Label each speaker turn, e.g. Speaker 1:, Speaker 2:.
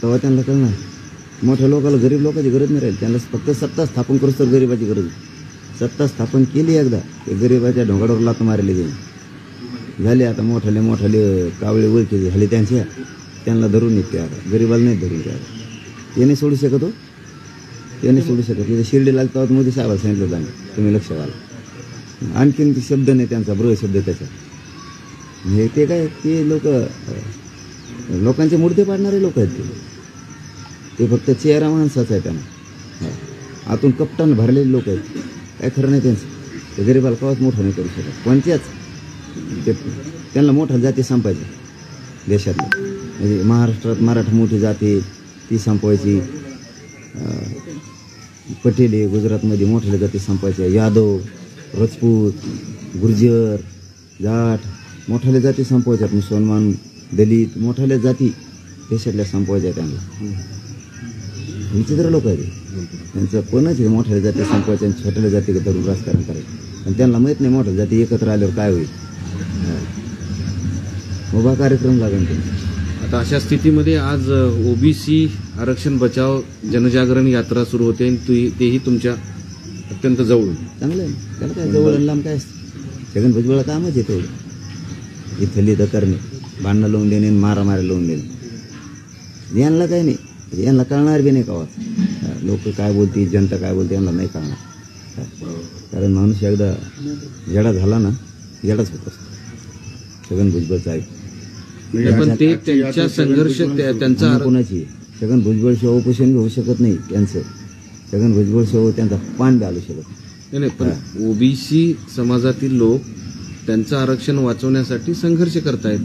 Speaker 1: तेव्हा त्यांना कळणार. मोठ्या लोकांना गरीब लोकांची गरज नाही राहील, त्यांना फक्त सत्ता स्थापन करूच तर गरीबाची गरज आहे. सत्ता स्थापन केली एकदा ते गरीबाच्या ढोंगाडवर लात मारली गेली झाली. आता मोठाले कावळे ओळखी झाले त्यांना धरून येते. आता गरीबाला नाही धरून द्या. ते नाही सोडू शकत. ते नाही सोडू शकत. तिथे शिर्डी लागतो मोदी साहेबाला सांगितलं जाणं, तुम्ही लक्ष घाला. आणखीन शब्द नाही त्यांचा, ब्र शब्द त्याचा. हे ते काय ते लोकांचे मुर्दे पाडणारे लोक आहेत ते फक्त चेहरा माणसाचा आहे त्यांना. आतून कपटान भरलेले लोक आहेत. काय खरं नाही त्यांचं. ते गरीबाला कवाच मोठं नाही करू शकत कोणत्याच. त्यांना मोठ्या जाती संपायच्या देशातल्या. म्हणजे महाराष्ट्रात मराठा मोठी जाती ती संपवायची. पटेले गुजरातमध्ये मोठ्या जाती संपायच्या. यादव, राजपूत, गुर्जर, जाट मोठ्याल्या जाती संपवायच्या. मुसलमान, दलित मोठ्याल्या जाती देशातल्या संपवायच्या त्यांना. विचित्र लोक आहेत. त्यांचं कोणच आहे मोठ्या जाती संपवायच्या आणि छोट्याल्या जाती धरून राजकारण करायचं. आणि त्यांना माहीत नाही मोठ्या जाती एकत्र आल्यावर काय होईल. उभा कार्यक्रम लागेल त्यांचा.
Speaker 2: आता अशा स्थितीमध्ये आज ओबीसी आरक्षण बचाव जनजागरण यात्रा सुरू होते आणि तेही तुमच्या अत्यंत जवळ.
Speaker 1: चांगलं आहे. त्याला काय जवळ लांब काय असतं. छगन भुजबळ कामच आहे तेवढं. इथं लिहितं करणे, भांडणं लावून देणे, मारामारी लावून देणे. यांना काही नाही, यांना कळणार बी नाही का. लोक काय बोलतील, जनता काय बोलते यांना नाही कळणार. कारण माणूस एकदा येडा झाला ना, येडाच होत असतो. छगन भुजबळचा आहे.
Speaker 2: पण ते त्यांच्या संघर्ष त्यांचा
Speaker 1: कोणाची छगन भुजबळ शिवाय उपोषण होऊ शकत नाही त्यांचं. छगन भुजबळ शिवाय त्यांचा पान बी आलू शकत
Speaker 2: नाही. पण ओबीसी समाजातील लोक त्यांचं आरक्षण वाचवण्यासाठी संघर्ष करतायत.